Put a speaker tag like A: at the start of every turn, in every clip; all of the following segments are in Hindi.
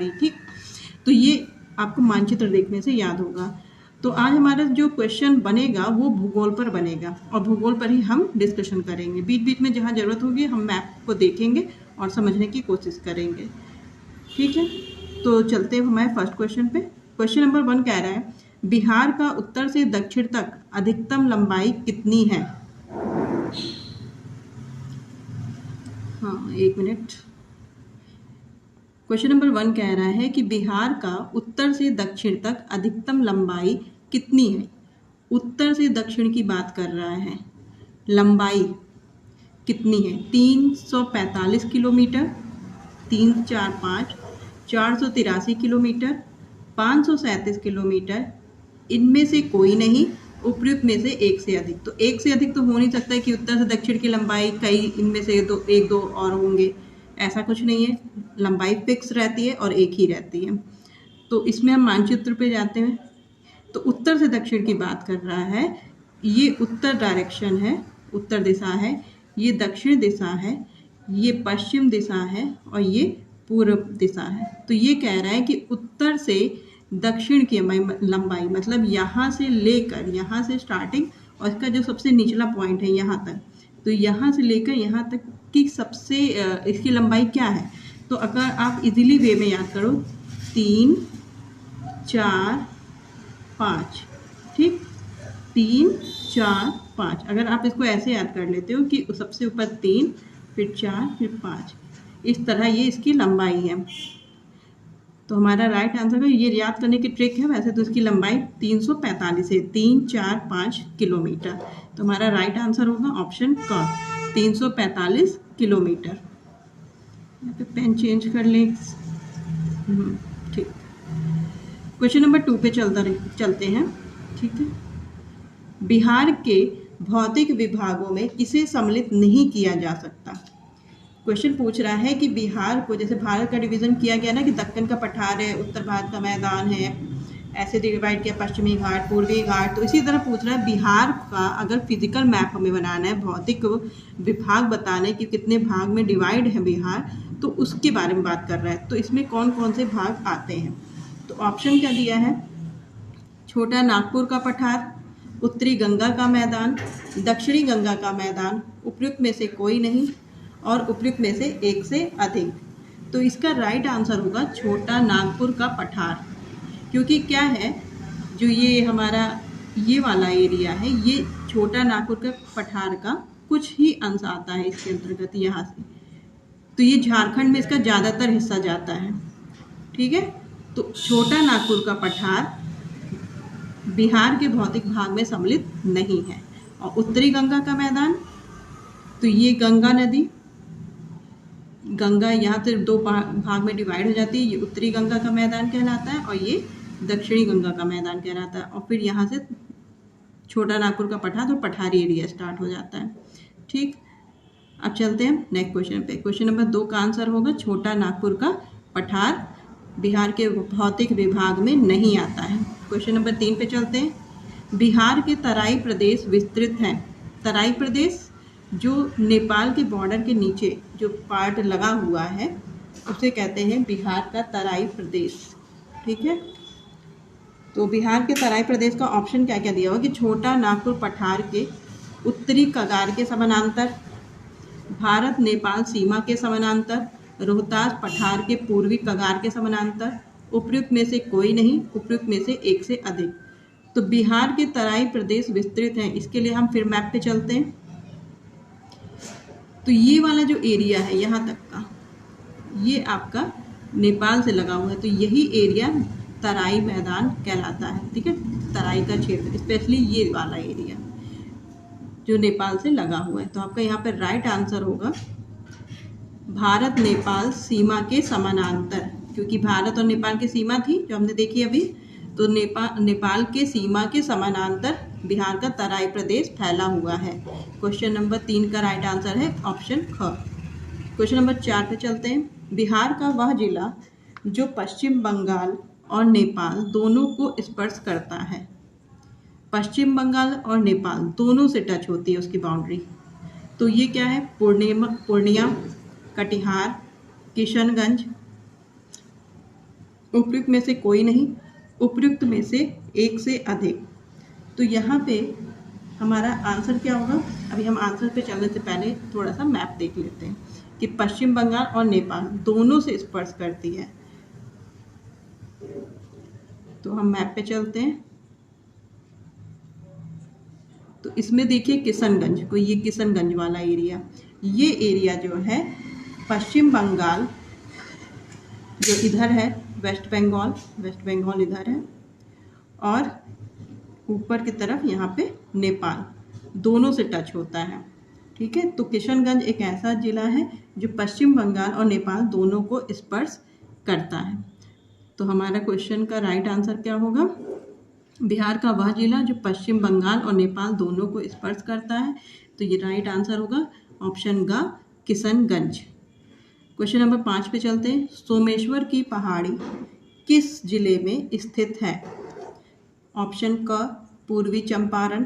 A: पहाड़ी। ठीक, तो ये आपको मानचित्र देखने से याद होगा। तो आज हमारा जो क्वेश्चन बनेगा वो भूगोल पर बनेगा और भूगोल पर ही हम डिस्कशन करेंगे। बीच बीच में जहाँ ज़रूरत होगी हम मैप को देखेंगे और समझने की कोशिश करेंगे। ठीक है, तो चलते हैं हमारे फर्स्ट क्वेश्चन पे। क्वेश्चन नंबर 1 कह रहा है बिहार का उत्तर से दक्षिण तक अधिकतम लंबाई कितनी है? हाँ, एक मिनट। क्वेश्चन नंबर 1 कह रहा है कि बिहार का उत्तर से दक्षिण तक अधिकतम लंबाई कितनी है? उत्तर से दक्षिण की बात कर रहा है, लंबाई कितनी है? 345 किलोमीटर, 3, 4, 5, 483 किलोमीटर, 537 किलोमीटर, इनमें से कोई नहीं, उपयुक्त में से एक से अधिक। तो एक से अधिक तो हो नहीं सकता है कि उत्तर से दक्षिण की लंबाई कई इनमें से एक दो और होंगे, ऐसा कुछ नहीं है। लंबाई फिक्स रहती है और एक ही रहती है। तो इसमें हम मानचित्र पे जाते हैं। तो उत्तर से दक्षिण की बात कर रहा है, ये उत्तर डायरेक्शन है, उत्तर दिशा है, ये दक्षिण दिशा है, ये पश्चिम दिशा है और ये पूर्व दिशा है। तो ये कह रहा है कि उत्तर से दक्षिण की लंबाई मतलब यहाँ से लेकर, यहाँ से स्टार्टिंग और इसका जो सबसे निचला पॉइंट है यहाँ तक, तो यहाँ से लेकर यहाँ तक की सबसे इसकी लंबाई क्या है? तो अगर आप इजीली वे में याद करो, 3, 4, 5, ठीक, 3, 4, 5। अगर आप इसको ऐसे याद कर लेते हो कि सबसे ऊपर 3, फिर 4, फिर 5, इस तरह ये इसकी लंबाई है। तो हमारा राइट आंसर ये याद करने की ट्रिक है। वैसे तो इसकी लंबाई 345 है, 3, 4, 5 किलोमीटर। तो हमारा राइट आंसर होगा ऑप्शन क, 345 किलोमीटर। यहाँ पे पेन चेंज कर लें। ठीक, क्वेश्चन नंबर 2 पे चलते हैं। ठीक है, बिहार के भौतिक विभागों में किसे सम्मिलित नहीं किया जा सकता? क्वेश्चन पूछ रहा है कि बिहार को, जैसे भारत का डिवीज़न किया गया ना कि दक्कन का पठार है, उत्तर भारत का मैदान है, ऐसे डिवाइड किया, पश्चिमी घाट, पूर्वी घाट। तो इसी तरह पूछ रहा है बिहार का अगर फिजिकल मैप हमें बनाना है, भौतिक विभाग बताना है कि कितने भाग में डिवाइड है बिहार, तो उसके बारे में बात कर रहा है। तो इसमें कौन कौन से भाग आते हैं? तो ऑप्शन क्या दिया है? छोटा नागपुर का पठार, उत्तरी गंगा का मैदान, दक्षिणी गंगा का मैदान, उपयुक्त में से कोई नहीं और उपयुक्त में से एक से अधिक। तो इसका राइट आंसर होगा छोटा नागपुर का पठार, क्योंकि क्या है, जो ये हमारा ये वाला एरिया है, ये छोटा नागपुर का पठार का कुछ ही अंश आता है इसके अंतर्गत यहाँ से। तो ये झारखंड में इसका ज़्यादातर हिस्सा जाता है। ठीक है, तो छोटा नागपुर का पठार बिहार के भौतिक भाग में सम्मिलित नहीं है। और उत्तरी गंगा का मैदान, तो ये गंगा नदी, गंगा यहाँ से दो भाग में डिवाइड हो जाती है, ये उत्तरी गंगा का मैदान कहलाता है और ये दक्षिणी गंगा का मैदान कहलाता है। और फिर यहाँ से छोटा नागपुर का पठार और पठारी एरिया स्टार्ट हो जाता है। ठीक, अब चलते हैं नेक्स्ट क्वेश्चन पे। क्वेश्चन नंबर 2 का आंसर होगा छोटा नागपुर का पठार बिहार के भौतिक विभाग में नहीं आता है। क्वेश्चन नंबर 3 पे चलते हैं। बिहार के तराई प्रदेश विस्तृत हैं। तराई प्रदेश जो नेपाल के बॉर्डर के नीचे जो पार्ट लगा हुआ है उसे कहते हैं बिहार का तराई प्रदेश। ठीक है, तो बिहार के तराई प्रदेश का ऑप्शन क्या क्या दिया हुआ कि छोटा नागपुर पठार के उत्तरी कगार के समानांतर, भारत नेपाल सीमा के समानांतर, रोहतास पठार के पूर्वी कगार के समानांतर, उपयुक्त में से कोई नहीं, उपयुक्त में से एक से अधिक। तो बिहार के तराई प्रदेश विस्तृत हैं, इसके लिए हम फिर मैप पे चलते हैं। तो ये वाला जो एरिया है यहाँ तक का, ये आपका नेपाल से लगा हुआ है, तो यही एरिया तराई मैदान कहलाता है। ठीक है, तराई का क्षेत्र, स्पेशली ये वाला एरिया जो नेपाल से लगा हुआ है। तो आपका यहाँ पर राइट आंसर होगा भारत नेपाल सीमा के समानांतर, क्योंकि भारत और नेपाल की सीमा थी जो हमने देखी अभी। तो नेपाल के सीमा के समानांतर बिहार का तराई प्रदेश फैला हुआ है। क्वेश्चन नंबर 3 का राइट आंसर है ऑप्शन ख। क्वेश्चन नंबर 4 पे चलते हैं। बिहार का वह जिला जो पश्चिम बंगाल और नेपाल दोनों को स्पर्श करता है। पश्चिम बंगाल और नेपाल दोनों से टच होती है उसकी बाउंड्री। तो ये क्या है? पूर्णिया, कटिहार, किशनगंज, उपयुक्त में से कोई नहीं, उपयुक्त में से एक से अधिक। तो यहाँ पे हमारा आंसर क्या होगा? अभी हम आंसर पे चलने से पहले थोड़ा सा मैप देख लेते हैं कि पश्चिम बंगाल और नेपाल दोनों से स्पर्श करती है। तो हम मैप पे चलते हैं। तो इसमें देखिए किशनगंज को, ये किशनगंज वाला एरिया, ये एरिया जो है पश्चिम बंगाल जो इधर है, वेस्ट बंगाल इधर है, और ऊपर की तरफ यहाँ पे नेपाल, दोनों से टच होता है। ठीक है, तो किशनगंज एक ऐसा जिला है जो पश्चिम बंगाल और नेपाल दोनों को स्पर्श करता है। तो हमारा क्वेश्चन का राइट आंसर क्या होगा? बिहार का वह जिला जो पश्चिम बंगाल और नेपाल दोनों को स्पर्श करता है। तो ये राइट आंसर होगा ऑप्शन ग, किशनगंज। क्वेश्चन नंबर 5 पे चलते हैं। सोमेश्वर की पहाड़ी किस जिले में स्थित है? ऑप्शन क, पूर्वी चंपारण,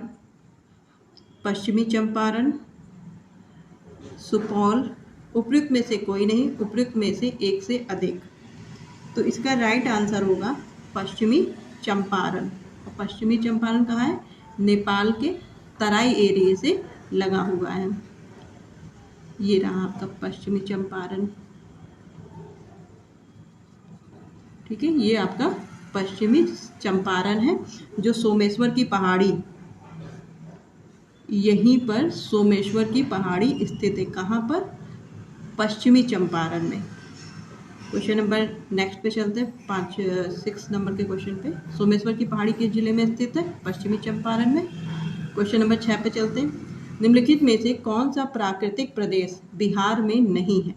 A: पश्चिमी चंपारण, सुपौल, उपयुक्त में से कोई नहीं, उपयुक्त में से एक से अधिक। तो इसका राइट आंसर होगा पश्चिमी चंपारण। और पश्चिमी चंपारण कहाँ है? नेपाल के तराई एरिया से लगा हुआ है। ये रहा आपका पश्चिमी चंपारण। ठीक है, ये आपका पश्चिमी चंपारण है जो सोमेश्वर की पहाड़ी, यहीं पर सोमेश्वर की पहाड़ी स्थित है। कहाँ पर? पश्चिमी चंपारण में। क्वेश्चन नंबर नेक्स्ट पे चलते हैं, 6 नंबर के क्वेश्चन पे। सोमेश्वर की पहाड़ी किस जिले में स्थित है? पश्चिमी चंपारण में। क्वेश्चन नंबर 6 पे चलते हैं। निम्नलिखित में से कौन सा प्राकृतिक प्रदेश बिहार में नहीं है?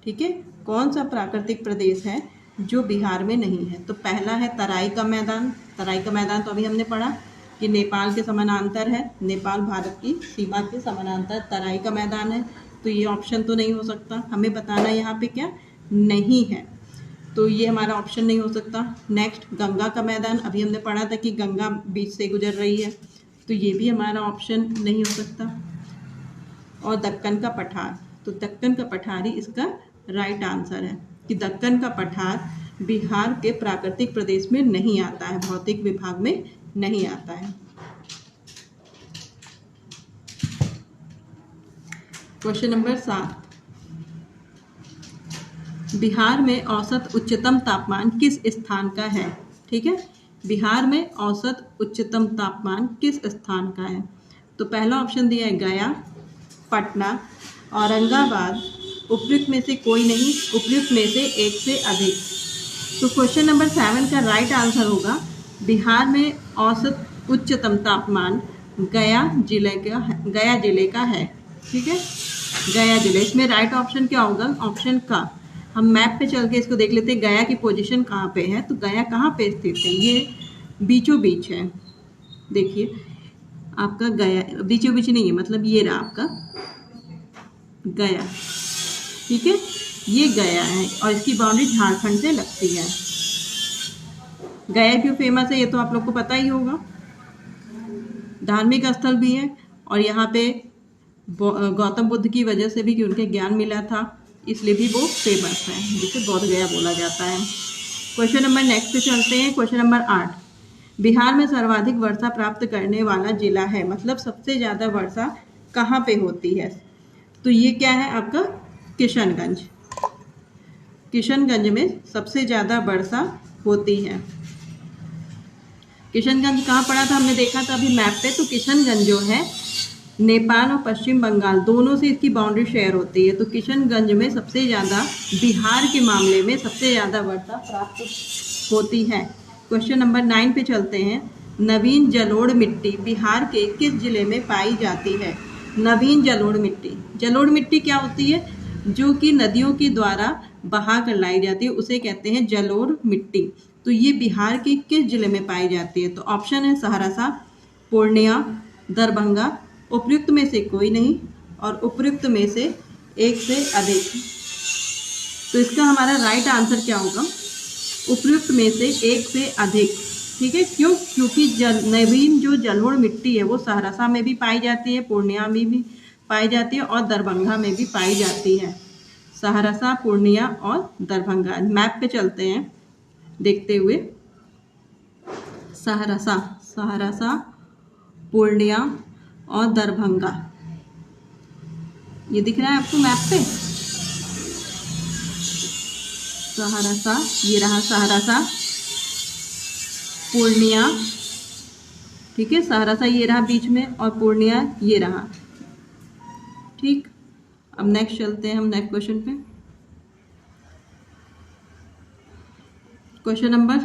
A: ठीक है, कौन सा प्राकृतिक प्रदेश है जो बिहार में नहीं है? तो पहला है तराई का मैदान। तराई का मैदान तो अभी हमने पढ़ा कि नेपाल के समानांतर है, नेपाल भारत की सीमा के समानांतर तराई का मैदान है। तो ये ऑप्शन तो नहीं हो सकता, हमें बताना यहाँ पे क्या नहीं है, तो ये हमारा ऑप्शन नहीं हो सकता। नेक्स्ट गंगा का मैदान, अभी हमने पढ़ा था कि गंगा बीच से गुजर रही है, तो ये भी हमारा ऑप्शन नहीं हो सकता। और दक्कन का पठार, तो दक्कन का पठार ही इसका राइट आंसर है कि दक्कन का पठार बिहार के प्राकृतिक प्रदेश में नहीं आता है, भौतिक विभाग में नहीं आता है। क्वेश्चन नंबर 7, बिहार में औसत उच्चतम तापमान किस स्थान का है? ठीक है, बिहार में औसत उच्चतम तापमान किस स्थान का है? तो पहला ऑप्शन दिया है गया, पटना, औरंगाबाद, उपयुक्त में से कोई नहीं, उपयुक्त में से एक से अधिक। तो क्वेश्चन नंबर 7 का राइट आंसर होगा बिहार में औसत उच्चतम तापमान गया जिले का है। ठीक है, गया जिले, इसमें राइट ऑप्शन क्या होगा? ऑप्शन का। हम मैप पे चल के इसको देख लेते हैं, गया की पोजीशन कहाँ पे है। तो गया कहाँ पे स्थित है? ये बीचों बीच है। देखिए आपका गया बीचों बीच नहीं है, मतलब ये रहा आपका गया। ठीक है, ये गया है और इसकी बाउंड्री झारखंड से लगती है। गया क्यों फेमस है ये तो आप लोग को पता ही होगा, धार्मिक स्थल भी है और यहाँ पे गौतम बुद्ध की वजह से भी कि उनके ज्ञान मिला था, इसलिए भी वो फेमस है, जिसे बोध गया बोला जाता है। क्वेश्चन नंबर नेक्स्ट पे चलते हैं। क्वेश्चन नंबर 8, बिहार में सर्वाधिक वर्षा प्राप्त करने वाला जिला है, मतलब सबसे ज़्यादा वर्षा कहाँ पे होती है? तो ये क्या है आपका किशनगंज। किशनगंज में सबसे ज़्यादा वर्षा होती है। किशनगंज कहाँ पड़ा था? हमने देखा था अभी मैप पे। तो किशनगंज जो है नेपाल और पश्चिम बंगाल दोनों से इसकी बाउंड्री शेयर होती है। तो किशनगंज में सबसे ज़्यादा बिहार के मामले में सबसे ज़्यादा वर्षा प्राप्त होती है। क्वेश्चन नंबर 9 पे चलते हैं। नवीन जलोढ़ मिट्टी बिहार के किस जिले में पाई जाती है? नवीन जलोढ़ मिट्टी, जलोढ़ मिट्टी क्या होती है? जो कि नदियों के द्वारा बहा कर लाई जाती है, उसे कहते हैं जलोढ़ मिट्टी। तो ये बिहार के किस जिले में पाई जाती है? तो ऑप्शन है सहरसा, पूर्णिया, दरभंगा, उपयुक्त में से कोई नहीं और उपयुक्त में से एक से अधिक। तो इसका हमारा राइट आंसर क्या होगा? उपयुक्त में से एक से अधिक। ठीक है, क्यों? क्योंकि नवीन जो जलोढ़ मिट्टी है वो सहरसा में भी पाई जाती है, पूर्णिया में भी पाई जाती है और दरभंगा में भी पाई जाती है। सहरसा, पूर्णिया और दरभंगा। मैप पे चलते हैं। देखते हुए। सहरसा, पूर्णिया और दरभंगा, ये दिख रहा है आपको मैप पे। सहरसा, ये रहा सहरसा, पूर्णिया, ठीक है, सहरसा ये रहा बीच में और पूर्णिया ये रहा, ठीक। अब नेक्स्ट चलते हैं हम नेक्स्ट क्वेश्चन पे। क्वेश्चन नंबर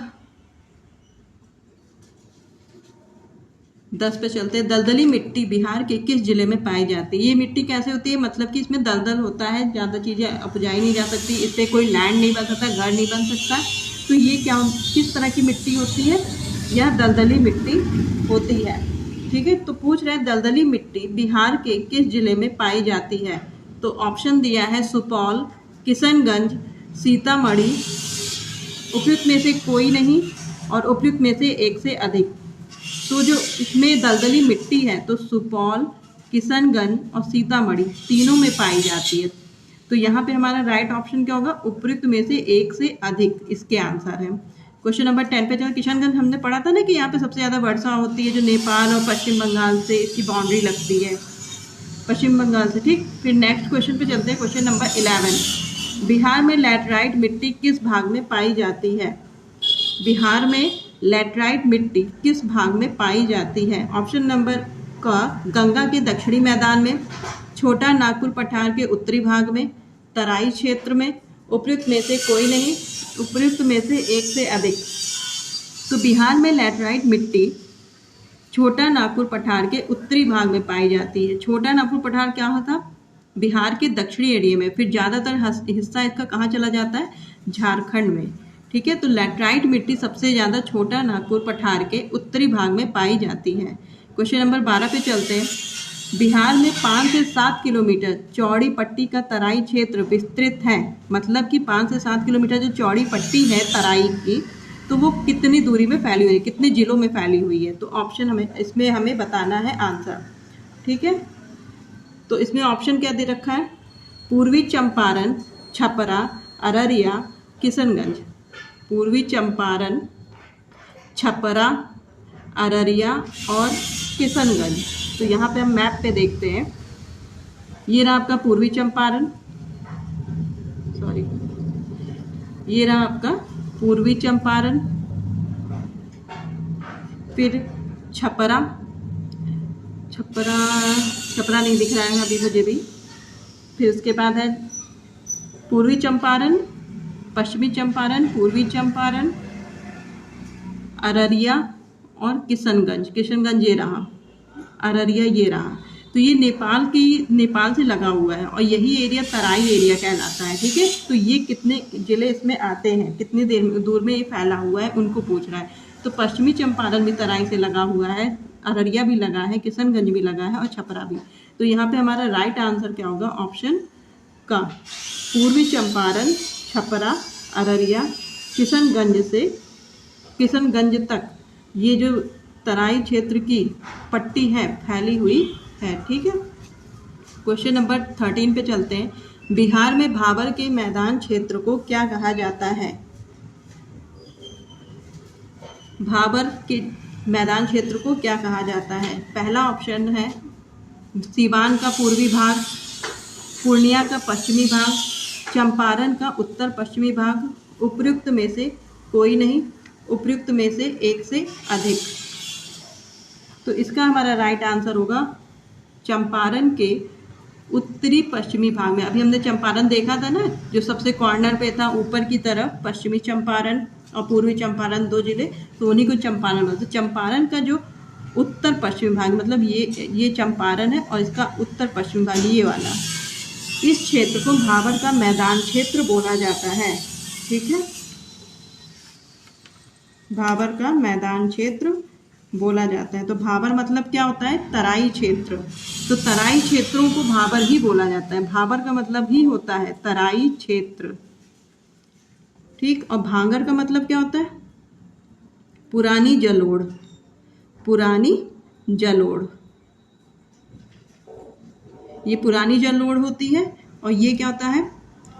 A: 10 पे चलते हैं। दलदली मिट्टी बिहार के किस जिले में पाई जाती है? ये मिट्टी कैसे होती है? मतलब कि इसमें दलदल होता है, ज़्यादा चीज़ें उपजाई नहीं जा सकती, इस पर कोई लैंड नहीं बन सकता, घर नहीं बन सकता। तो ये क्या, किस तरह की मिट्टी होती है? यह दलदली मिट्टी होती है, ठीक है। तो पूछ रहे हैं दलदली मिट्टी बिहार के किस जिले में पाई जाती है? तो ऑप्शन दिया है सुपौल, किशनगंज, सीतामढ़ी, उपयुक्त में से कोई नहीं और उपयुक्त में से एक से अधिक। तो जो इसमें दलदली मिट्टी है तो सुपौल, किशनगंज और सीतामढ़ी तीनों में पाई जाती है। तो यहाँ पे हमारा राइट ऑप्शन क्या होगा? उपयुक्त में से एक से अधिक इसके आंसर है। क्वेश्चन नंबर 10 पे चलो। किशनगंज हमने पढ़ा था ना कि यहाँ पे सबसे ज़्यादा वर्षा होती है, जो नेपाल और पश्चिम बंगाल से इसकी बाउंड्री लगती है, पश्चिम बंगाल से, ठीक। फिर नेक्स्ट क्वेश्चन पे चलते हैं। क्वेश्चन नंबर 11, बिहार में लैटराइट मिट्टी किस भाग में पाई जाती है? बिहार में लैटराइट मिट्टी किस भाग में पाई जाती है? ऑप्शन नंबर क, गंगा के दक्षिणी मैदान में, छोटा नागपुर पठार के उत्तरी भाग में, तराई क्षेत्र में, उपयुक्त में से कोई नहीं, उपयुक्त में से एक से अधिक। तो बिहार में लैटराइट मिट्टी छोटा नागपुर पठार के उत्तरी भाग में पाई जाती है। छोटा नागपुर पठार क्या होता? बिहार के दक्षिणी एरिया में। फिर ज़्यादातर हिस्सा इसका कहाँ चला जाता है? झारखंड में, ठीक है। तो लैटराइट मिट्टी सबसे ज़्यादा छोटा नागपुर पठार के उत्तरी भाग में पाई जाती है। क्वेश्चन नंबर 12 पे चलते हैं। बिहार में 5 से 7 किलोमीटर चौड़ी पट्टी का तराई क्षेत्र विस्तृत है। मतलब कि 5 से 7 किलोमीटर जो चौड़ी पट्टी है तराई की, तो वो कितनी दूरी में फैली हुई है, कितने जिलों में फैली हुई है? तो ऑप्शन इसमें हमें बताना है आंसर, ठीक है। तो इसमें ऑप्शन क्या दे रखा है? पूर्वी चंपारण, छपरा, अररिया, किशनगंज। पूर्वी चंपारण, छपरा, अररिया और किशनगंज। तो यहाँ पे हम मैप पे देखते हैं। ये रहा आपका पूर्वी चंपारण, ये रहा आपका पूर्वी चंपारण, फिर छपरा नहीं दिख रहा है अभी मुझे भी। फिर उसके बाद है पूर्वी चंपारण, पश्चिमी चंपारण, पूर्वी चंपारण, अररिया और किशनगंज ये रहा, अररिया ये रहा। तो ये नेपाल से लगा हुआ है और यही एरिया तराई एरिया कहलाता है, ठीक है। तो ये कितने जिले इसमें आते हैं, कितनी दूर में ये फैला हुआ है, उनको पूछ रहा है। तो पश्चिमी चंपारण भी तराई से लगा हुआ है, अररिया भी लगा है, किशनगंज भी लगा है और छपरा भी। तो यहाँ पे हमारा राइट आंसर क्या होगा? ऑप्शन का, पूर्वी चंपारण, छपरा, अररिया, किशनगंज तक ये जो तराई क्षेत्र की पट्टी है फैली हुई है, ठीक है। क्वेश्चन नंबर 13 पे चलते हैं। बिहार में भाबर के मैदान क्षेत्र को क्या कहा जाता है? भाबर के मैदान क्षेत्र को क्या कहा जाता है? पहला ऑप्शन है सीवान का पूर्वी भाग, पूर्णिया का पश्चिमी भाग, चंपारण का उत्तर पश्चिमी भाग, उपयुक्त में से कोई नहीं, उपयुक्त में से एक से अधिक। तो इसका हमारा राइट आंसर होगा चंपारण के उत्तरी पश्चिमी भाग में। अभी हमने चंपारण देखा था ना, जो सबसे कॉर्नर पे था ऊपर की तरफ, पश्चिमी चंपारण और पूर्वी चंपारण 2 जिले, तो उन्हीं को चंपारण बोलते। तो चंपारण का जो उत्तर पश्चिमी भाग, मतलब ये चंपारण है और इसका उत्तर पश्चिमी भाग ये वाला, इस क्षेत्र को भाबर का मैदान क्षेत्र बोला जाता है, ठीक है। भाबर का मैदान क्षेत्र बोला जाता है। तो भाबर मतलब क्या होता है? तराई क्षेत्र। तो तराई क्षेत्रों को भाबर ही बोला जाता है। भाबर का मतलब ही होता है तराई क्षेत्र, ठीक। और भांगर का मतलब क्या होता है? पुरानी जलोढ़, पुरानी जलोढ़, ये पुरानी जलोढ़ होती है। और ये क्या होता है?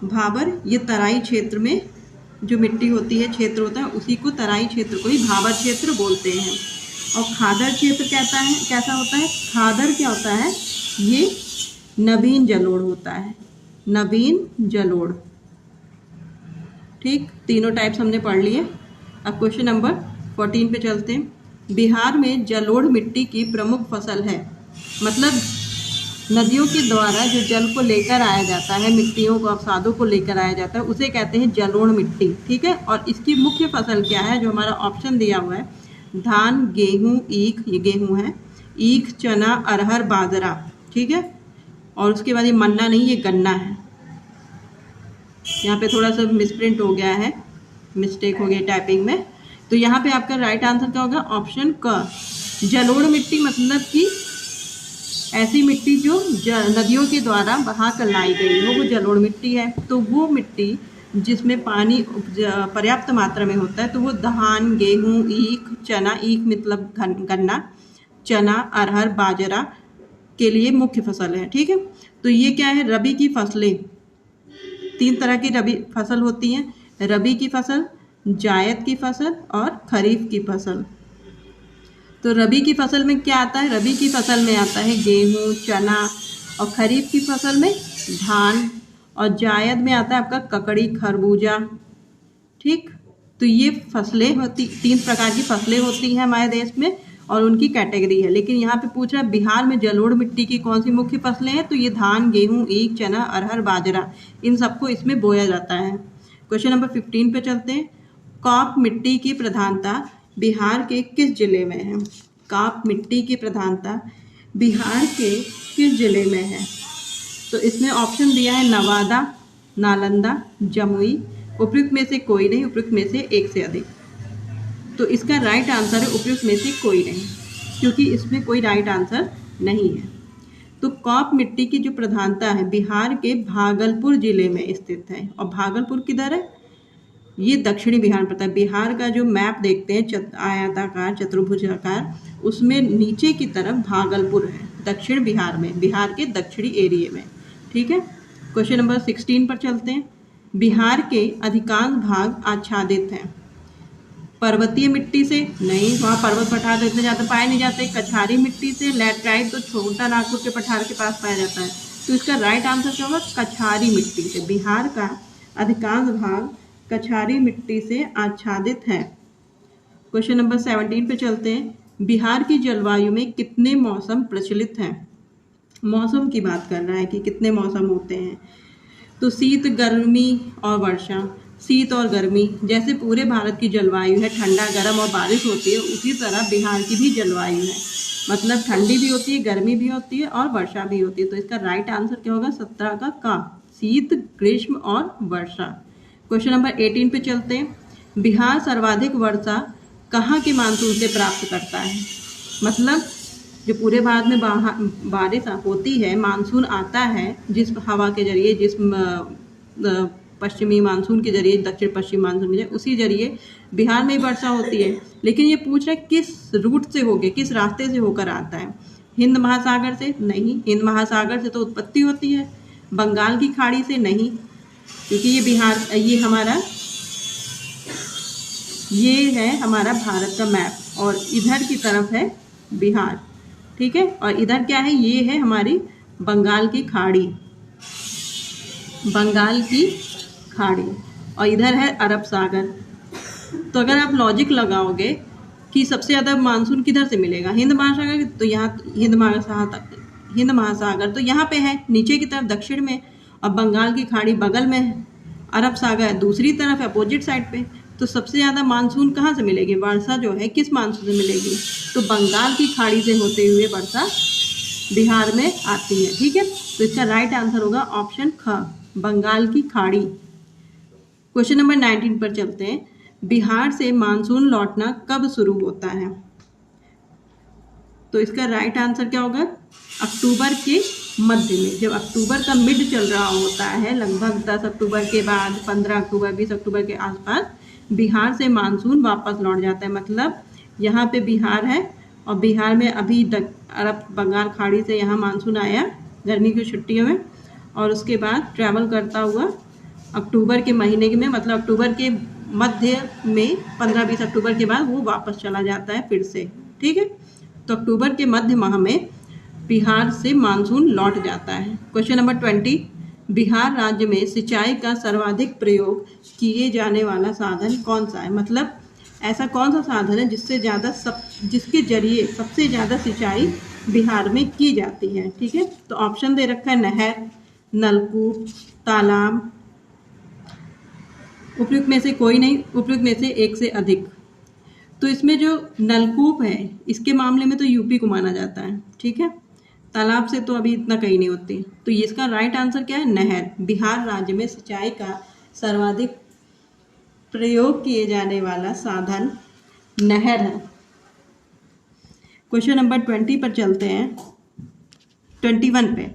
A: भाबर, ये तराई क्षेत्र में जो मिट्टी होती है, क्षेत्र होता है, उसी को तराई क्षेत्र को ही भाबर क्षेत्र बोलते हैं। और खादर क्षेत्र कहता है कैसा होता है? खादर क्या होता है? ये नवीन जलोढ़ होता है, नवीन जलोढ़। ठीक, तीनों टाइप्स हमने पढ़ लिए। अब क्वेश्चन नंबर 14 पे चलते हैं। बिहार में जलोढ़ मिट्टी की प्रमुख फसल है। मतलब नदियों के द्वारा जो जल को लेकर आया जाता है, मिट्टियों को, अवसादों को लेकर आया जाता है, उसे कहते हैं जलोढ़ मिट्टी। ठीक है, और इसकी मुख्य फसल क्या है? जो हमारा ऑप्शन दिया हुआ है, धान, गेहूँ, ईख, ये गेहूँ है, ईख, चना, अरहर, बाजरा। ठीक है, और उसके बाद ये मन्ना नहीं, ये गन्ना है। यहाँ पे थोड़ा सा मिसप्रिंट हो गया है, मिस्टेक हो गई टाइपिंग में। तो यहाँ पे आपका राइट आंसर क्या होगा? ऑप्शन क। जलोढ़ मिट्टी मतलब कि ऐसी मिट्टी जो नदियों के द्वारा बहा कर लाई गई हो, वो जलोढ़ मिट्टी है। तो वो मिट्टी जिसमें पानी पर्याप्त मात्रा में होता है, तो वो धान, गेहूँ, ईख, चना, ईख मतलब गन्ना, चना, अरहर, बाजरा के लिए मुख्य फसल है। ठीक है, तो ये क्या है? रबी की फसलें। 3 तरह की रबी फसल होती हैं, रबी की फसल, जायद की फसल और खरीफ की फसल। तो रबी की फसल में क्या आता है? रबी की फसल में आता है गेहूँ, चना, और खरीफ की फसल में धान, और जायद में आता है आपका ककड़ी, खरबूजा। ठीक, तो ये फसलें होती, 3 प्रकार की फसलें होती हैं हमारे देश में, और उनकी कैटेगरी है। लेकिन यहाँ पे पूछ रहा है बिहार में जलोढ़ मिट्टी की कौन सी मुख्य फसलें हैं? तो ये धान, गेहूँ, ईख, चना, अरहर, बाजरा, इन सबको इसमें बोया जाता है। क्वेश्चन नंबर 15 पे चलते हैं। काप मिट्टी की प्रधानता बिहार के किस जिले में है? काप मिट्टी की प्रधानता बिहार के किस जिले में है? तो इसमें ऑप्शन दिया है नवादा, नालंदा, जमुई। उपयुक्त में से कोई नहीं, उपयुक्त में से एक से अधिक। तो इसका राइट आंसर है उपयुक्त में से कोई नहीं, क्योंकि इसमें कोई राइट आंसर नहीं है। तो काप मिट्टी की जो प्रधानता है बिहार के भागलपुर जिले में स्थित है। और भागलपुर किधर है? ये दक्षिणी बिहार में पड़ता है। बिहार का जो मैप देखते हैं आयताकार, चतुर्भुजाकार, उसमें नीचे की तरफ भागलपुर है, दक्षिण बिहार में, बिहार के दक्षिणी एरिया में। ठीक है, क्वेश्चन नंबर 16 पर चलते हैं। बिहार के अधिकांश भाग आच्छादित हैं। पर्वतीय मिट्टी से? नहीं, वहाँ पर्वत पठार तो इतने ज़्यादा पाए नहीं जाते। कछारी मिट्टी से? लैटराइट तो छोटा नागपुर के पठार के पास पाया जाता है। तो इसका राइट आंसर क्या होगा? कछारी मिट्टी से। बिहार का अधिकांश भाग कछारी मिट्टी से आच्छादित है। क्वेश्चन नंबर 17 पे चलते हैं। बिहार की जलवायु में कितने मौसम प्रचलित हैं? मौसम की बात कर रहा है कि कितने मौसम होते हैं। तो शीत, गर्मी और वर्षा। शीत और गर्मी, जैसे पूरे भारत की जलवायु है, ठंडा, गर्म और बारिश होती है, उसी तरह बिहार की भी जलवायु है। मतलब ठंडी भी होती है, गर्मी भी होती है और वर्षा भी होती है। तो इसका राइट आंसर क्या होगा? 17 का शीत, ग्रीष्म और वर्षा। क्वेश्चन नंबर 18 पे चलते हैं। बिहार सर्वाधिक वर्षा कहाँ के मानसून से प्राप्त करता है? मतलब जो पूरे भारत में बारिश होती है, मानसून आता है जिस हवा के जरिए, जिस पश्चिमी मानसून के जरिए, दक्षिण पश्चिम मानसून के जरिए, उसी जरिए बिहार में वर्षा होती है। लेकिन ये पूछ रहे किस रूट से होके, किस रास्ते से होकर आता है? हिंद महासागर से? नहीं, हिंद महासागर से तो उत्पत्ति होती है। बंगाल की खाड़ी से? नहीं, क्योंकि ये बिहार, ये है हमारा भारत का मैप, और इधर की तरफ है बिहार। ठीक है, और इधर क्या है? ये है हमारी बंगाल की खाड़ी, बंगाल की खाड़ी, और इधर है अरब सागर। तो अगर आप लॉजिक लगाओगे कि सबसे ज़्यादा मानसून किधर से मिलेगा? हिंद महासागर, तो यहाँ हिंद महासागर तो यहाँ पे है नीचे की तरफ दक्षिण में, और बंगाल की खाड़ी बगल में है, अरब सागर दूसरी तरफ है, अपोजिट साइड पे। तो सबसे ज़्यादा मानसून कहाँ से मिलेगी? वर्षा जो है किस मानसून से मिलेगी? तो बंगाल की खाड़ी से होते हुए वर्षा बिहार में आती है। ठीक है, तो इसका राइट आंसर होगा ऑप्शन ख, बंगाल की खाड़ी। क्वेश्चन नंबर 19 पर चलते हैं। बिहार से मानसून लौटना कब शुरू होता है? तो इसका राइट आंसर क्या होगा? अक्टूबर के मध्य में। जब अक्टूबर का मिड चल रहा होता है, लगभग 10 अक्टूबर के बाद 15 अक्टूबर 20 अक्टूबर के आसपास बिहार से मानसून वापस लौट जाता है। मतलब यहाँ पे बिहार है, और बिहार में अभी अरब बंगाल खाड़ी से यहाँ मानसून आया गर्मी की छुट्टियों में, और उसके बाद ट्रैवल करता हुआ अक्टूबर के महीने में, मतलब अक्टूबर के मध्य में 15-20 अक्टूबर के बाद वो वापस चला जाता है फिर से। ठीक है, तो अक्टूबर के मध्य माह में बिहार से मानसून लौट जाता है। क्वेश्चन नंबर 20, बिहार राज्य में सिंचाई का सर्वाधिक प्रयोग किए जाने वाला साधन कौन सा है? मतलब ऐसा कौन सा साधन है जिसके जरिए सबसे ज़्यादा सिंचाई बिहार में की जाती है? ठीक है, तो ऑप्शन दे रखा है नहर, नलकूप, तालाब, उपयुक्त में से कोई नहीं, उपयुक्त में से एक से अधिक। तो इसमें जो नलकूप है इसके मामले में तो यूपी को माना जाता है। ठीक है, तालाब से तो अभी इतना कहीं नहीं होती। तो ये इसका राइट आंसर क्या है? नहर। बिहार राज्य में सिंचाई का सर्वाधिक प्रयोग किए जाने वाला साधन नहर है। क्वेश्चन नंबर 20 पर चलते हैं, 21 पे।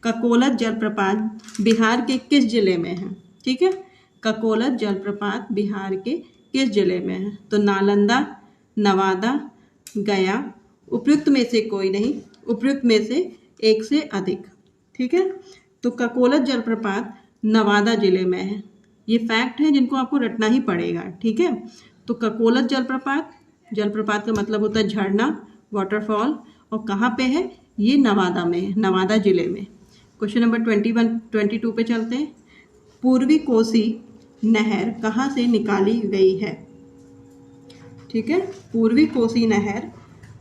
A: ककोलत जलप्रपात बिहार के किस जिले में है? ठीक है, ककोलत जलप्रपात बिहार के किस जिले में है? तो नालंदा, नवादा, गया, उपयुक्त में से कोई नहीं, उपयुक्त में से एक से अधिक। ठीक है, तो ककोलत जलप्रपात नवादा जिले में है। ये फैक्ट है जिनको आपको रटना ही पड़ेगा। ठीक है, तो ककोलत जलप्रपात का मतलब होता है झरना, वाटरफॉल, और कहाँ पे है? ये नवादा में है, नवादा जिले में। क्वेश्चन नंबर 22 पे चलते हैं। पूर्वी कोसी नहर कहाँ से निकाली गई है? ठीक है, पूर्वी कोसी नहर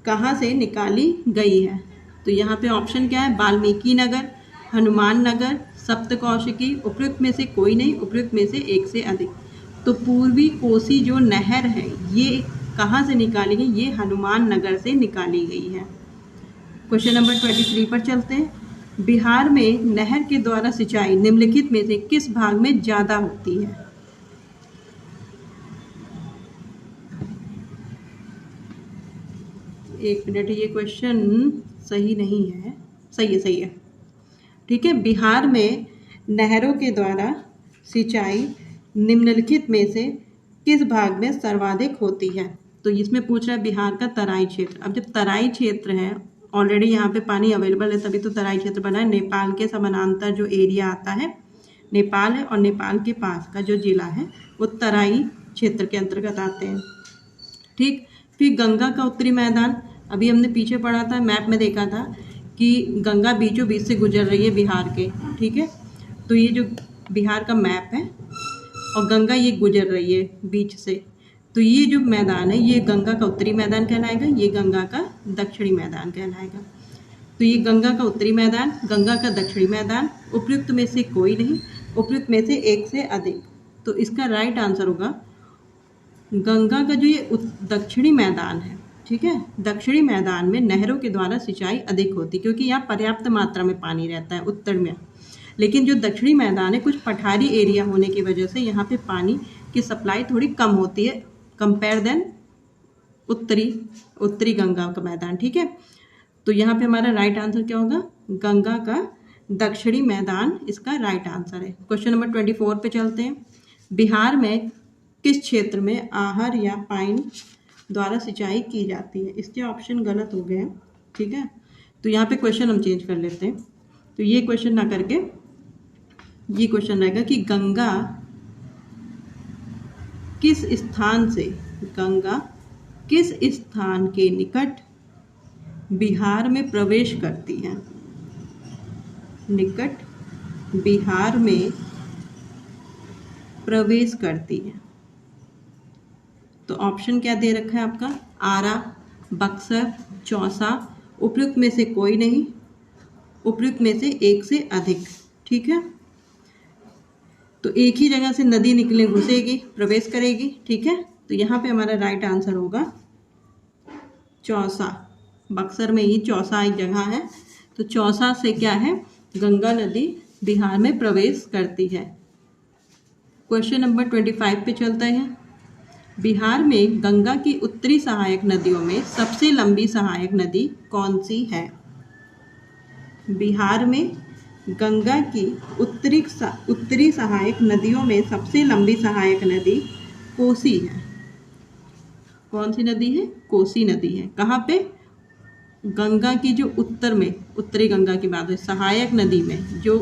A: कहाँ से निकाली गई है? तो यहाँ पे ऑप्शन क्या है? वाल्मीकि नगर, हनुमान नगर, सप्तकौशिकी, उपयुक्त में से कोई नहीं, उपयुक्त में से एक से अधिक। तो पूर्वी कोसी जो नहर है ये कहाँ से निकाली गई? ये हनुमान नगर से निकाली गई है। क्वेश्चन नंबर 23 पर चलते हैं। बिहार में नहर के द्वारा सिंचाई निम्नलिखित में से किस भाग में ज़्यादा होती है? एक मिनट, ये क्वेश्चन सही नहीं है। सही है। ठीक है, बिहार में नहरों के द्वारा सिंचाई निम्नलिखित में से किस भाग में सर्वाधिक होती है? तो इसमें पूछ रहा है बिहार का तराई क्षेत्र। अब जब तराई क्षेत्र है, ऑलरेडी यहाँ पे पानी अवेलेबल है, तभी तो तराई क्षेत्र बना है। नेपाल के समानांतर जो एरिया आता है नेपाल है, और नेपाल के पास का जो जिला है वो तराई क्षेत्र के अंतर्गत आते हैं। ठीक, फिर गंगा का उत्तरी मैदान, अभी हमने पीछे पढ़ा था, मैप में देखा था कि गंगा बीचों बीच से गुजर रही है बिहार के। ठीक है, तो ये जो बिहार का मैप है और गंगा ये गुजर रही है बीच से, तो ये जो मैदान है ये गंगा का उत्तरी मैदान कहलाएगा, ये गंगा का दक्षिणी मैदान कहलाएगा। तो ये गंगा का उत्तरी मैदान, गंगा का दक्षिणी मैदान, उपयुक्त में से कोई नहीं, उपयुक्त में से एक से अधिक। तो इसका राइट आंसर होगा गंगा का जो ये दक्षिणी मैदान है। ठीक है, दक्षिणी मैदान में नहरों के द्वारा सिंचाई अधिक होती, क्योंकि यहाँ पर्याप्त मात्रा में पानी रहता है उत्तर में। लेकिन जो दक्षिणी मैदान है कुछ पठारी एरिया होने की वजह से यहाँ पे पानी की सप्लाई थोड़ी कम होती है कंपेयर देन उत्तरी गंगा का मैदान। ठीक है, तो यहाँ पे हमारा राइट आंसर क्या होगा? गंगा का दक्षिणी मैदान इसका राइट आंसर है। क्वेश्चन नंबर 24 पे चलते हैं। बिहार में किस क्षेत्र में आहर या पाइन द्वारा सिंचाई की जाती है? इसके ऑप्शन गलत हो गए हैं। ठीक है, तो यहाँ पे क्वेश्चन हम चेंज कर लेते हैं। तो ये क्वेश्चन ना करके ये क्वेश्चन रहेगा कि गंगा किस स्थान के निकट बिहार में प्रवेश करती है? निकट बिहार में प्रवेश करती है। तो ऑप्शन क्या दे रखा है आपका? आरा, बक्सर, चौसा, उपयुक्त में से कोई नहीं, उपयुक्त में से एक से अधिक। ठीक है, तो एक ही जगह से नदी निकले घुसेगी, प्रवेश करेगी। ठीक है, तो यहाँ पे हमारा राइट आंसर होगा चौसा। बक्सर में ही चौसा एक जगह है, तो चौसा से क्या है? गंगा नदी बिहार में प्रवेश करती है। क्वेश्चन नंबर 25 पे चलता है। बिहार में गंगा की उत्तरी सहायक नदियों में सबसे लंबी सहायक नदी कौन सी है? बिहार में गंगा की उत्तरी सहायक नदियों में सबसे लंबी सहायक नदी कोसी है। कौन सी नदी है? कोसी नदी है। कहाँ पे? गंगा की जो उत्तरी गंगा की बात है, सहायक नदी में जो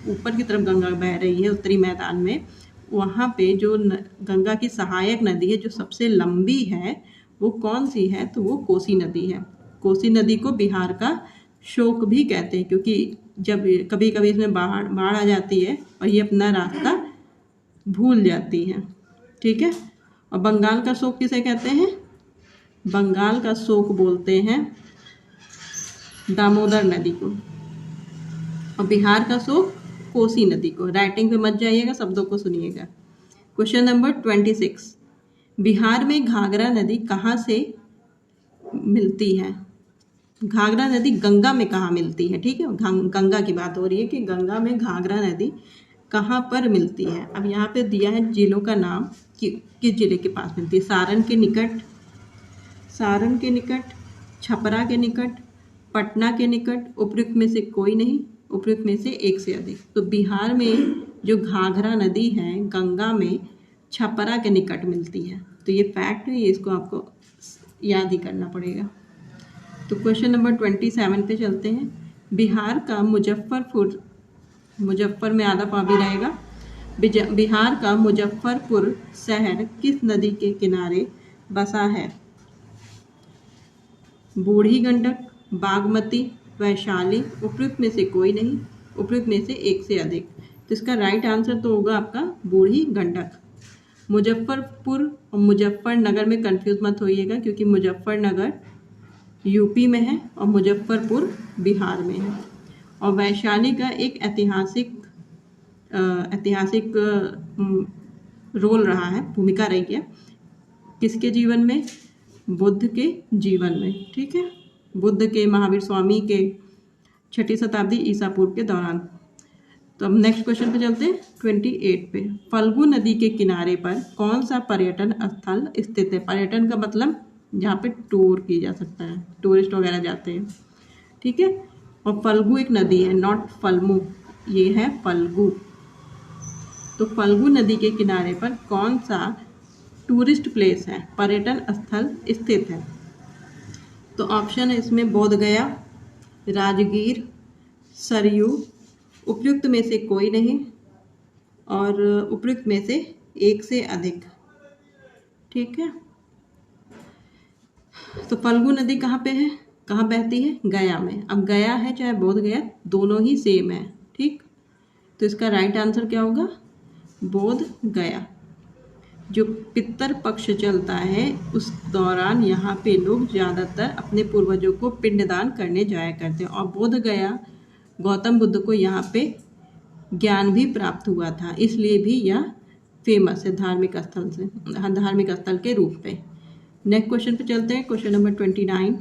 A: ऊपर की तरफ गंगा बह रही है उत्तरी मैदान में, वहाँ पे जो गंगा की सहायक नदी है जो सबसे लंबी है वो कौन सी है, तो वो कोसी नदी है। कोसी नदी को बिहार का शोक भी कहते हैं, क्योंकि जब कभी कभी इसमें बाढ़ आ जाती है और ये अपना रास्ता भूल जाती है। ठीक है। और बंगाल का शोक किसे कहते हैं? बंगाल का शोक बोलते हैं दामोदर नदी को, और बिहार का शोक कोसी नदी को। राइटिंग पे मत जाइएगा, शब्दों को सुनिएगा। क्वेश्चन नंबर 26, बिहार में घाघरा नदी कहाँ से मिलती है? घाघरा नदी गंगा में कहाँ मिलती है? ठीक है, गंगा की बात हो रही है कि गंगा में घाघरा नदी कहाँ पर मिलती है। अब यहाँ पे दिया है जिलों का नाम कि किस जिले के पास मिलती है। सारण के निकट, छपरा के निकट, पटना के निकट, उपयुक्त में से कोई नहीं, उपयुक्त में से एक से अधिक। तो बिहार में जो घाघरा नदी है गंगा में छपरा के निकट मिलती है। तो ये फैक्ट है, ये इसको आपको याद ही करना पड़ेगा। तो क्वेश्चन नंबर 27 पे चलते हैं। बिहार का मुजफ्फर में आधा पा भी रहेगा। बिहार का मुजफ्फरपुर शहर किस नदी के किनारे बसा है? बूढ़ी गंडक, बागमती, वैशाली, उपयुक्त में से कोई नहीं, उपयुक्त में से एक से अधिक। तो इसका राइट आंसर तो होगा आपका बूढ़ी गंडक। मुजफ्फरपुर और मुजफ्फरनगर में कंफ्यूज मत होइएगा, क्योंकि मुजफ्फरनगर यूपी में है और मुजफ्फरपुर बिहार में है। और वैशाली का एक ऐतिहासिक रोल रहा है, भूमिका रही है किसके जीवन में? बुद्ध के जीवन में। ठीक है, बुद्ध के, महावीर स्वामी के 6ठी शताब्दी ईसा पूर्व के दौरान। तो अब नेक्स्ट क्वेश्चन पे चलते हैं 28 पे। फल्गु नदी के किनारे पर कौन सा पर्यटन स्थल स्थित है? पर्यटन का मतलब जहाँ पे टूर की जा सकता है, टूरिस्ट वगैरह जाते हैं। ठीक है, और फल्गु एक नदी है, नॉट फल्मू, ये है फल्गु। तो फल्गु नदी के किनारे पर कौन सा टूरिस्ट प्लेस है, पर्यटन स्थल स्थित है? तो ऑप्शन है इसमें बोध गया, राजगीर, सरयू, उपयुक्त में से कोई नहीं, और उपयुक्त में से एक से अधिक। ठीक है, तो फल्गु नदी कहाँ पे है, कहाँ बहती है? गया में। अब गया है चाहे बोध गया, दोनों ही सेम है। ठीक, तो इसका राइट आंसर क्या होगा? बोध गया। जो पितर पक्ष चलता है उस दौरान यहाँ पे लोग ज़्यादातर अपने पूर्वजों को पिंडदान करने जाया करते हैं। और बोध गया गौतम बुद्ध को यहाँ पे ज्ञान भी प्राप्त हुआ था, इसलिए भी यह फेमस है धार्मिक स्थल के रूप में। नेक्स्ट क्वेश्चन पे चलते हैं, क्वेश्चन नंबर 29।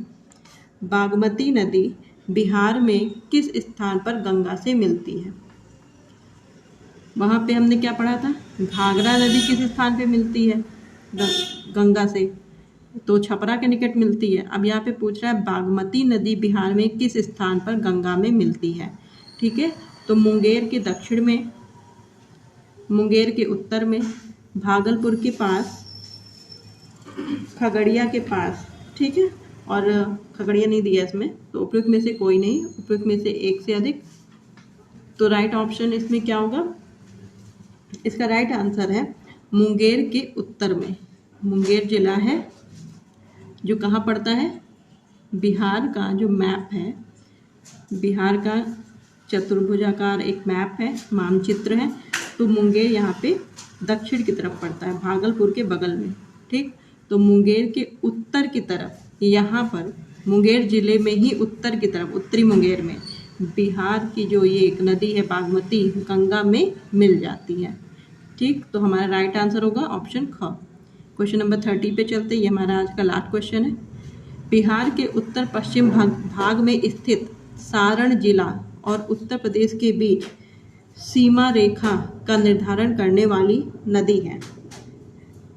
A: बागमती नदी बिहार में किस स्थान पर गंगा से मिलती है? वहाँ पे हमने क्या पढ़ा था? घाघरा नदी किस स्थान पे मिलती है गंगा से? तो छपरा के निकट मिलती है। अब यहाँ पे पूछ रहा है बागमती नदी बिहार में किस स्थान पर गंगा में मिलती है। ठीक है, तो मुंगेर के दक्षिण में, मुंगेर के उत्तर में, भागलपुर के पास, खगड़िया के पास। ठीक है, और खगड़िया नहीं दिया इसमें, तो उपयुक्त में से कोई नहीं, उपयुक्त में से एक से अधिक। तो राइट ऑप्शन इसमें क्या होगा? इसका राइट आंसर है मुंगेर के उत्तर में। मुंगेर जिला है जो कहाँ पड़ता है? बिहार का जो मैप है, बिहार का चतुर्भुजाकार एक मैप है, मानचित्र है, तो मुंगेर यहाँ पे दक्षिण की तरफ पड़ता है, भागलपुर के बगल में। ठीक, तो मुंगेर के उत्तर की तरफ, यहाँ पर मुंगेर जिले में ही उत्तर की तरफ, उत्तरी मुंगेर में बिहार की जो ये एक नदी है बागमती, गंगा में मिल जाती है। ठीक, तो हमारा राइट आंसर होगा ऑप्शन ख। क्वेश्चन नंबर 30 पे चलते, ये हमारा आज का लास्ट क्वेश्चन है। बिहार के उत्तर पश्चिम भाग में स्थित सारण जिला और उत्तर प्रदेश के बीच सीमा रेखा का निर्धारण करने वाली नदी है?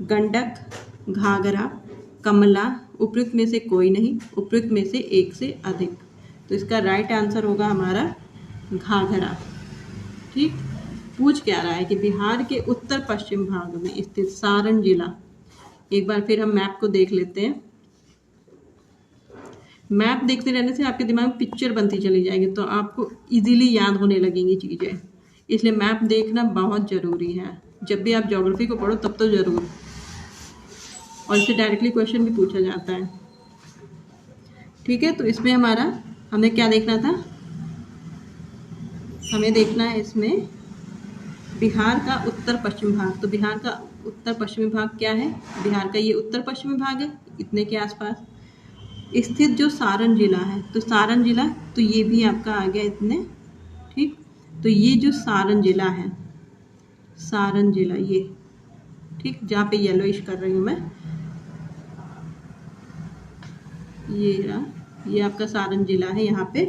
A: गंडक, घाघरा, कमला, उपयुक्त में से कोई नहीं, उपयुक्त में से एक से अधिक। तो इसका राइट आंसर होगा हमारा घाघरा। ठीक, पूछ क्या रहा है कि बिहार के उत्तर पश्चिम भाग में स्थित सारण जिला। एक बार फिर हम मैप को देख लेते हैं। मैप देखते रहने से आपके दिमाग में पिक्चर बनती चली जाएगी, तो आपको इजीली याद होने लगेंगी चीज़ें। इसलिए मैप देखना बहुत ज़रूरी है। जब भी आप ज्योग्राफी को पढ़ो तब तो ज़रूर, और इससे डायरेक्टली क्वेश्चन भी पूछा जाता है। ठीक है, तो इसमें हमें क्या देखना था, हमें देखना है इसमें बिहार का उत्तर पश्चिमी भाग। तो बिहार का उत्तर पश्चिमी भाग क्या है, बिहार का ये उत्तर पश्चिमी भाग है, इतने के आसपास स्थित जो सारण जिला है। तो सारण जिला, तो ये भी आपका आ गया इतने। ठीक, तो ये जो सारण जिला है, सारण जिला ये, ठीक, जहाँ पे येलोइश कर रही हूँ मैं, ये आपका सारण जिला है यहाँ पे।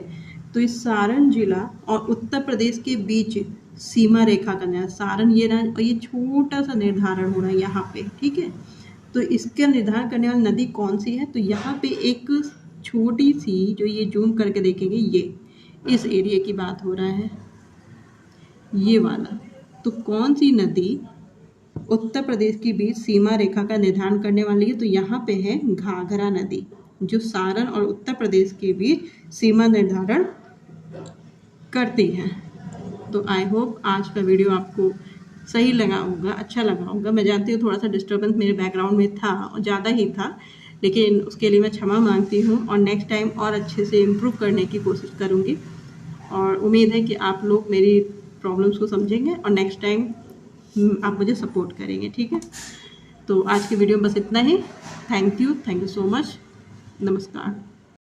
A: तो इस सारण जिला और उत्तर प्रदेश के बीच सीमा रेखा का निर्धारण, सारण ये रहा, और ये छोटा सा निर्धारण हो रहा है यहाँ पे। ठीक है, तो इसका निर्धारण करने वाली नदी कौन सी है, तो यहाँ पे एक छोटी सी, जो ये जूम करके देखेंगे, ये इस एरिया की बात हो रहा है, ये वाला। तो कौन सी नदी उत्तर प्रदेश के बीच सीमा रेखा का निर्धारण करने वाली है, तो यहाँ पे है घाघरा नदी, जो सारण और उत्तर प्रदेश के बीच सीमा निर्धारण करती है। तो आई होप आज का वीडियो आपको सही लगा होगा, अच्छा लगा होगा। मैं जानती हूँ थोड़ा सा डिस्टर्बेंस मेरे बैकग्राउंड में था, और ज़्यादा ही था, लेकिन उसके लिए मैं क्षमा मांगती हूँ, और नेक्स्ट टाइम और अच्छे से इम्प्रूव करने की कोशिश करूँगी। और उम्मीद है कि आप लोग मेरी प्रॉब्लम्स को समझेंगे और नेक्स्ट टाइम आप मुझे सपोर्ट करेंगे। ठीक है, तो आज की वीडियो में बस इतना ही। Thank you so much. नमस्कार।